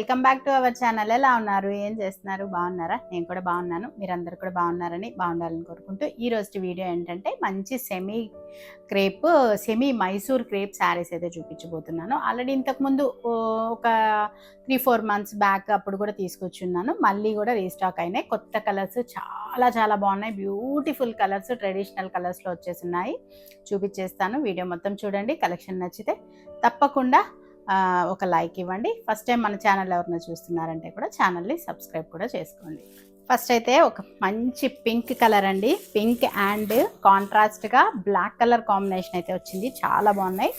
Welcome back to our channel. ఎలా ఉన్నారు, ఏం చేస్తున్నారు, బాగున్నారా? నేను కూడా బాగున్నాను. మీరందరూ కూడా బాగున్నారని బాగుండాలని కోరుకుంటూ ఈ రోజు వీడియో ఏంటంటే మంచి సెమీ మైసూర్ క్రేప్ శారీస్ అయితే చూపించబోతున్నాను. ఆల్రెడీ ఇంతకుముందు ఒక 3-4 మంత్స్ బ్యాక్ అప్పుడు కూడా తీసుకొచ్చున్నాను. మళ్ళీ కూడా రీస్టాక్ అయినాయి. కొత్త కలర్స్ చాలా చాలా బాగున్నాయి. బ్యూటిఫుల్ కలర్స్, ట్రెడిషనల్ కలర్స్లో వచ్చేస్తున్నాయి. చూపించేస్తాను. వీడియో మొత్తం చూడండి. కలెక్షన్ నచ్చితే తప్పకుండా ఒక లైక్ ఇవ్వండి. ఫస్ట్ టైం మన ఛానల్ ఎవరైనా చూస్తున్నారంటే కూడా ఛానల్ని సబ్స్క్రైబ్ కూడా చేసుకోండి. ఫస్ట్ అయితే ఒక మంచి పింక్ కలర్ అండి. పింక్ అండ్ కాంట్రాస్ట్గా బ్లాక్ కలర్ కాంబినేషన్ అయితే వచ్చింది. చాలా బాగున్నాయి.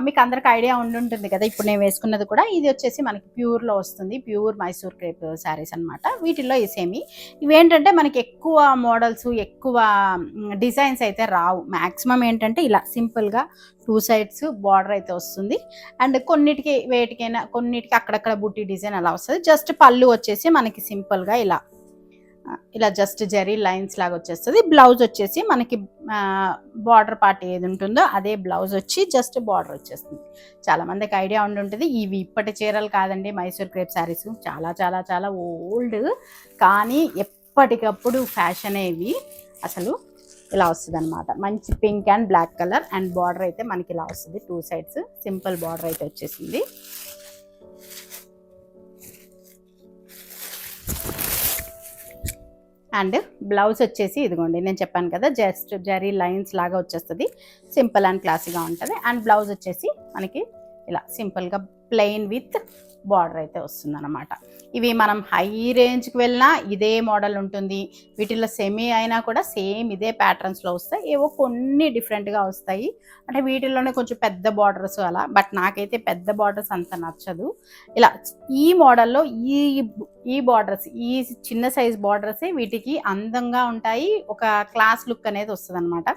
మీకు అందరికి ఐడియా ఉండుంటుంది కదా. ఇప్పుడు నేను వేసుకున్నది కూడా ఇది వచ్చేసి మనకి ప్యూర్లో వస్తుంది. ప్యూర్ మైసూర్ క్రేప్ శారీస్ అనమాట. వీటిల్లో ఈ సేమి ఇవేంటంటే మనకి ఎక్కువ మోడల్స్, ఎక్కువ డిజైన్స్ అయితే రావు. మ్యాక్సిమం ఏంటంటే ఇలా సింపుల్గా 2 సైడ్స్ బార్డర్ అయితే వస్తుంది. అండ్ కొన్నిటికి అక్కడక్కడ బుట్టి డిజైన్ అలా వస్తుంది. జస్ట్ పళ్ళు వచ్చేసి మనకి సింపుల్గా ఇలా జస్ట్ జరీ లైన్స్ లాగా వచ్చేస్తుంది. బ్లౌజ్ వచ్చేసి మనకి బార్డర్ పార్ట్ ఏది ఉంటుందో అదే బ్లౌజ్ వచ్చి జస్ట్ బార్డర్ వచ్చేస్తుంది. చాలా మందికి ఐడియా ఉండుంటుంది. ఇవి ఇప్పటి చీరలు కాదండి, మైసూర్ క్రేప్ శారీస్ చాలా చాలా చాలా ఓల్డ్, కానీ ఎప్పటికప్పుడు ఫ్యాషన్ ఇవి. అసలు ఇలా వస్తుంది అనమాట. మంచి pink and black colour and border అయితే మనకి ఇలా వస్తుంది. 2 సైడ్స్ సింపుల్ బార్డర్ అయితే వచ్చేసింది. అండ్ బ్లౌజ్ వచ్చేసి ఇదిగోండి, నేను చెప్పాను కదా జస్ట్ జరీ లైన్స్ లాగా వచ్చేస్తుంది. సింపుల్ అండ్ క్లాసీగా ఉంటుంది. అండ్ బ్లౌజ్ వచ్చేసి మనకి ఇలా సింపుల్గా ప్లెయిన్ విత్ బార్డర్ అయితే వస్తుంది అనమాట. ఇవి మనం హై రేంజ్కి వెళ్ళినా ఇదే మోడల్ ఉంటుంది. వీటిలో సెమీ అయినా కూడా సేమ్ ఇదే ప్యాటర్న్స్లో వస్తాయి. ఏవో కొన్ని డిఫరెంట్గా వస్తాయి. అంటే వీటిల్లోనే కొంచెం పెద్ద బార్డర్స్ అలా, బట్ నాకైతే పెద్ద బార్డర్స్ అంత నచ్చదు. ఇలా ఈ మోడల్లో ఈ బార్డర్స్, ఈ చిన్న సైజ్ బార్డర్సే వీటికి అందంగా ఉంటాయి. ఒక క్లాస్ లుక్ అనేది వస్తుంది అనమాట.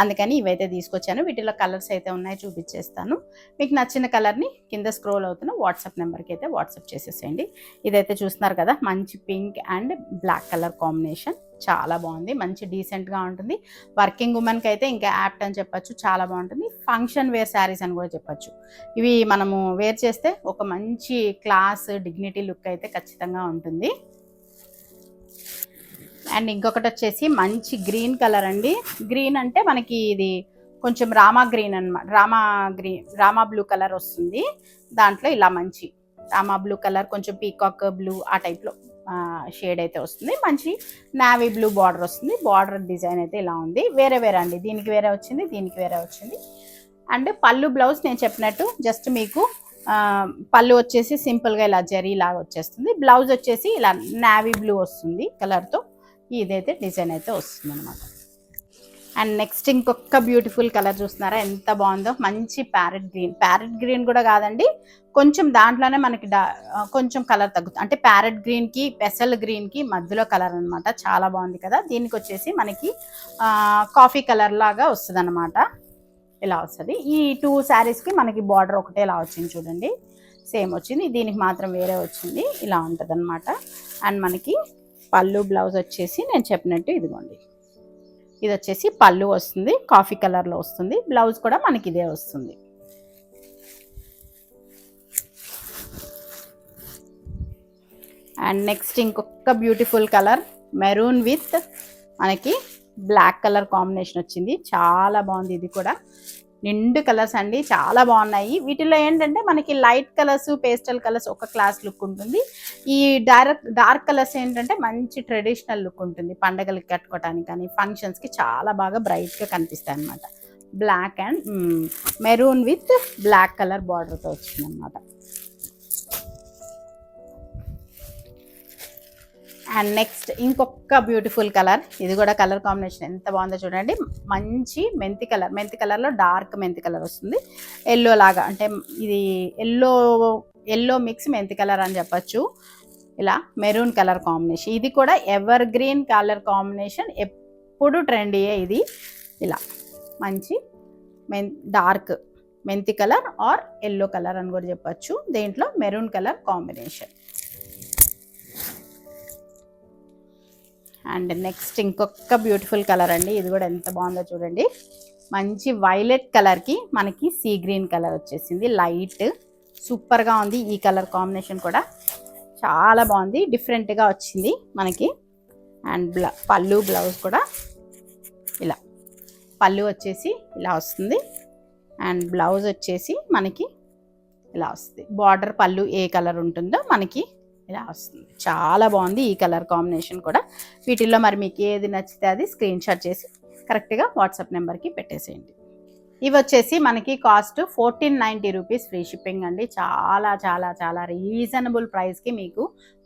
అందుకని ఇవైతే తీసుకొచ్చాను. వీటిలో కలర్స్ అయితే ఉన్నాయి, చూపించేస్తాను. మీకు నచ్చిన కలర్ని కింద స్క్రోల్ అవుతున్న వాట్సాప్ నెంబర్కి అయితే వాట్సాప్ చేసేసేయండి. ఇదైతే చూస్తున్నారు కదా, మంచి pink and black colour combination చాలా బాగుంది. మంచి డీసెంట్గా ఉంటుంది. వర్కింగ్ ఉమెన్కి అయితే ఇంకా యాప్ట్ అని చెప్పచ్చు. చాలా బాగుంటుంది. ఫంక్షన్ వేర్ శారీస్ అని కూడా చెప్పచ్చు. ఇవి మనము వేర్ చేస్తే ఒక మంచి క్లాస్, డిగ్నిటీ లుక్ అయితే ఖచ్చితంగా ఉంటుంది. అండ్ ఇంకొకటి వచ్చేసి మంచి గ్రీన్ కలర్ అండి. గ్రీన్ అంటే మనకి ఇది కొంచెం రామా గ్రీన్ అనమాట. రామా బ్లూ కలర్ వస్తుంది. దాంట్లో ఇలా మంచి రామా బ్లూ కలర్, కొంచెం పీకాక్ బ్లూ ఆ టైప్లో షేడ్ అయితే వస్తుంది. మంచి నావీ బ్లూ బార్డర్ వస్తుంది. బార్డర్ డిజైన్ అయితే ఇలా ఉంది. వేరే అండి, దీనికి వేరే వచ్చింది, దీనికి వేరే వచ్చింది. అండ్ పళ్ళు బ్లౌజ్ నేను చెప్పినట్టు జస్ట్ మీకు పళ్ళు వచ్చేసి సింపుల్గా ఇలా జరీ లాగా వచ్చేస్తుంది. బ్లౌజ్ వచ్చేసి ఇలా నావీ బ్లూ వస్తుంది కలర్తో. ఇదైతే డిజైన్ అయితే వస్తుంది అనమాట. అండ్ నెక్స్ట్ ఇంకొక బ్యూటిఫుల్ కలర్ చూస్తున్నారా, ఎంత బాగుందో. మంచి ప్యారెట్ గ్రీన్ కూడా కాదండి, కొంచెం దాంట్లోనే మనకి కొంచెం కలర్ తగ్గుతుంది. అంటే ప్యారెట్ గ్రీన్కి పెసల్ గ్రీన్కి మధ్యలో కలర్ అనమాట. చాలా బాగుంది కదా. దీనికి వచ్చేసి మనకి కాఫీ కలర్ లాగా వస్తుంది అనమాట. ఇలా వస్తుంది. ఈ 2 శారీస్కి మనకి బార్డర్ ఒకటే ఇలా వచ్చింది చూడండి, సేమ్ వచ్చింది. దీనికి మాత్రం వేరే వచ్చింది. ఇలా ఉంటుంది అనమాట. అండ్ మనకి పళ్ళు బ్లౌజ్ వచ్చేసి నేను చెప్పినట్టు ఇదిగోండి, ఇది వచ్చేసి పళ్ళు వస్తుంది, కాఫీ కలర్లో వస్తుంది. బ్లౌజ్ కూడా మనకి ఇదే వస్తుంది. అండ్ నెక్స్ట్ ఇంకొక బ్యూటిఫుల్ కలర్, మెరూన్ విత్ మనకి బ్లాక్ కలర్ కాంబినేషన్ వచ్చింది. చాలా బాగుంది. ఇది కూడా నిండు కలర్స్ అండి, చాలా బాగున్నాయి. వీటిలో ఏంటంటే మనకి లైట్ కలర్స్, పేస్టల్ కలర్స్ ఒక క్లాస్ లుక్ ఉంటుంది. ఈ డార్క్ కలర్స్ ఏంటంటే మంచి ట్రెడిషనల్ లుక్ ఉంటుంది. పండగలకి కట్టుకోవడానికి కానీ ఫంక్షన్స్కి చాలా బాగా బ్రైట్గా కనిపిస్తాయి అన్నమాట. Black and maroon with black colour బార్డర్తో వచ్చింది అన్నమాట. అండ్ నెక్స్ట్ ఇంకొక బ్యూటిఫుల్ కలర్. ఇది కూడా కలర్ కాంబినేషన్ ఎంత బాగుందో చూడండి. మంచి మెంతి కలర్లో డార్క్ మెంతి కలర్ వస్తుంది. ఎల్లో లాగా, అంటే ఇది ఎల్లో మిక్స్ మెంతి కలర్ అని చెప్పచ్చు. ఇలా మెరూన్ కలర్ కాంబినేషన్. ఇది కూడా ఎవర్ గ్రీన్ కలర్ కాంబినేషన్, ఎప్పుడు ట్రెండీయే ఇది. ఇలా మంచి డార్క్ మెంతి కలర్ ఆర్ ఎల్లో కలర్ అని కూడా చెప్పచ్చు. దేంట్లో maroon colour combination. And next ఇంకొక బ్యూటిఫుల్ కలర్ అండి. ఇది కూడా ఎంత బాగుందో చూడండి. మంచి వైలెట్ కలర్కి మనకి సీ గ్రీన్ కలర్ వచ్చేసింది. లైట్ సూపర్గా ఉంది. ఈ కలర్ కాంబినేషన్ కూడా చాలా బాగుంది, డిఫరెంట్గా వచ్చింది మనకి. అండ్ పళ్ళు బ్లౌజ్ కూడా ఇలా, పళ్ళు వచ్చేసి ఇలా వస్తుంది అండ్ బ్లౌజ్ వచ్చేసి మనకి ఇలా వస్తుంది. బార్డర్ పళ్ళు ఏ కలర్ ఉంటుందో మనకి ఇలా వస్తుంది. చాలా బాగుంది ఈ కలర్ కాంబినేషన్ కూడా. వీటిల్లో మరి మీకు ఏది నచ్చితే అది స్క్రీన్ షాట్ చేసి కరెక్ట్గా వాట్సాప్ నెంబర్కి పెట్టేసేయండి. ఇవి వచ్చేసి మనకి కాస్ట్ 1490 రూపీస్ ఫ్రీ షిప్పింగ్ అండి. చాలా చాలా చాలా రీజనబుల్ ప్రైస్కి మీకు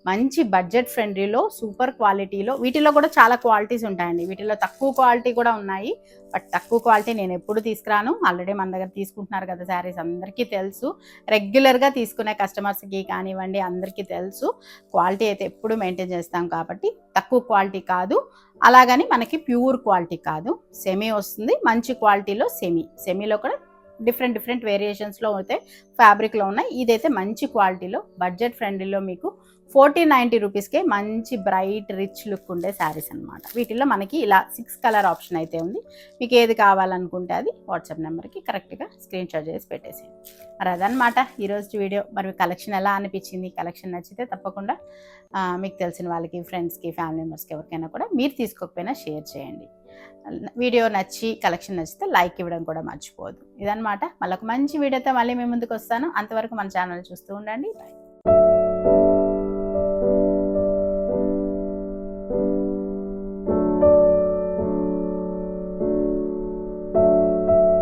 మంచి బడ్జెట్ ఫ్రెండ్లీలో సూపర్ క్వాలిటీలో, వీటిలో కూడా చాలా క్వాలిటీస్ ఉంటాయండి. వీటిలో తక్కువ క్వాలిటీ కూడా ఉన్నాయి, బట్ తక్కువ క్వాలిటీ నేను ఎప్పుడు తీసుకురాను. ఆల్రెడీ మన దగ్గర తీసుకుంటున్నారు కదా శారీస్, అందరికీ తెలుసు. రెగ్యులర్గా తీసుకునే కస్టమర్స్కి కానివ్వండి అందరికీ తెలుసు. క్వాలిటీ అయితే ఎప్పుడు మెయింటైన్ చేస్తాం కాబట్టి తక్కువ క్వాలిటీ కాదు, అలాగని మనకి ప్యూర్ క్వాలిటీ కాదు. సెమీ వస్తుంది, మంచి క్వాలిటీలో సెమీలో కూడా డిఫరెంట్ వేరియేషన్స్లో అయితే ఫ్యాబ్రిక్లో ఉన్నాయి. ఇదైతే మంచి క్వాలిటీలో బడ్జెట్ ఫ్రెండ్లీలో మీకు 1490 రూపీస్కే మంచి బ్రైట్ రిచ్ లుక్ ఉండే శారీస్ అనమాట. వీటిల్లో మనకి ఇలా 6 కలర్ ఆప్షన్ అయితే ఉంది. మీకు ఏది కావాలనుకుంటే అది వాట్సాప్ నెంబర్కి కరెక్ట్గా స్క్రీన్ షాట్ చేసి పెట్టేసేయండి. మరి అదనమాట ఈరోజు వీడియో. మరి కలెక్షన్ ఎలా అనిపించింది? కలెక్షన్ నచ్చితే తప్పకుండా మీకు తెలిసిన వాళ్ళకి, ఫ్రెండ్స్కి, ఫ్యామిలీ మెంబర్స్కి ఎవరికైనా కూడా మీరు తీసుకోకపోయినా షేర్ చేయండి. వీడియో నచ్చి కలెక్షన్ నచ్చితే లైక్ ఇవ్వడం కూడా మర్చిపోవద్దు. ఇదనమాట. మళ్ళీ ఒక మంచి వీడియోతో మళ్ళీ మీ ముందుకు వస్తాను. అంతవరకు మన ఛానల్ చూస్తూ ఉండండి. బాయ్.